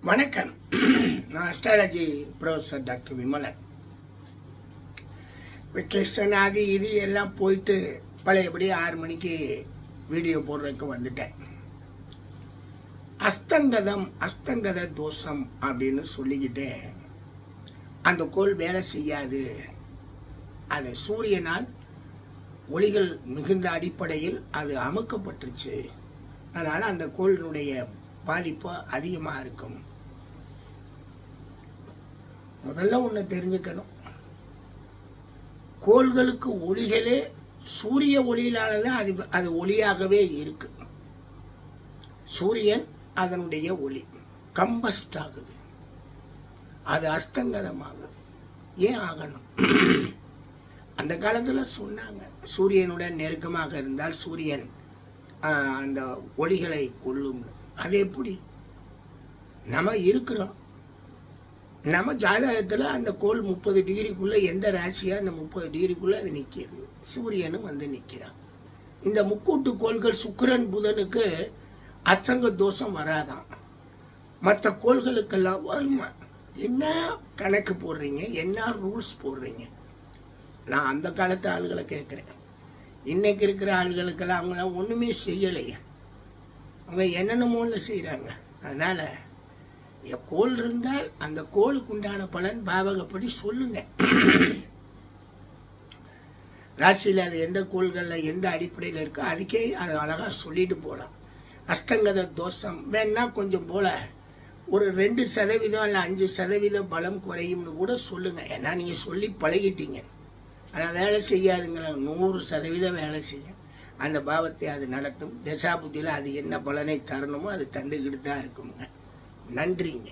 வணக்கம். நான் astrology professor doctor Vimalan. Vacation அது இது எல்லாம் போயிட்டு பழையபடி 6 மணிக்கு வீடியோ போடுறதுக்கு வந்துட்டேன். அஸ்தங்கத தோஷம் அப்படின்னு சொல்லிக்கிட்டு அந்த கோள் வேலை செய்யாது. அது சூரியனால் ஒளிகள் மிகுந்த அடிப்படையில் அது அமுக்கப்பட்டுருச்சு. அதனால் அந்த கோளினுடைய பாதிப்பு அதிகமாக இருக்கும். முதல்ல ஒன்று தெரிஞ்சுக்கணும், கோள்களுக்கு ஒளிகளே சூரிய ஒளியிலானதான் அது ஒளியாகவே இருக்கு. சூரியன் அதனுடைய ஒளி கம்பஸ்ட் ஆகுது, அது அஸ்தங்கதமாகுது. ஏன் ஆகணும்? அந்த காலத்தில் சொன்னாங்க, சூரியனுடன் நெருக்கமாக இருந்தால் சூரியன் அந்த ஒளிகளை கொள்ளும். அது எப்படி? நம்ம இருக்கிறோம், நம்ம ஜாதகத்தில் அந்த கோள் 30 டிகிரிக்குள்ளே எந்த ராசியாக அந்த 30 டிகிரிக்குள்ளே அது நிற்கிது. சூரியனும் வந்து நிற்கிறான். இந்த முக்கூட்டு கோள்கள் சுக்கிரன் புதனுக்கு அஸ்தங்க தோஷம் வராதான், மற்ற கோள்களுக்கெல்லாம் வருமா? என்ன கணக்கு போடுறீங்க, என்ன ரூல்ஸ் போடுறீங்க? நான் அந்த காலத்து ஆளுகளை கேட்குறேன். இன்னைக்கு இருக்கிற ஆளுகளுக்கெல்லாம் அவங்களாம் ஒன்றுமே செய்யலையே, அவங்க என்னென்னமோல செய்கிறாங்க. அதனால் கோள் இருந்தால் அந்த கோளுக்கு உண்டான பலன் பாவகப்படி சொல்லுங்க. ராசியில் அது எந்த கோள்களில் எந்த அடிப்படையில் இருக்கோ அதுக்கே அது அழகாக சொல்லிட்டு போகலாம். அஸ்தங்கத தோஷம் வேணா கொஞ்சம் போல ஒரு 2% இல்லை 5% பலம் குறையும்னு கூட சொல்லுங்க. ஏன்னா நீங்கள் சொல்லி பழகிட்டீங்க. ஆனால் வேலை செய்யாதுங்களா? 100% வேலை செய்யும். அந்த பாவத்தை அது நடத்தும். தசாபுத்தியில் அது என்ன பலனை தரணுமோ அது தந்துக்கிட்டு தான் இருக்குங்க. நன்றிங்க.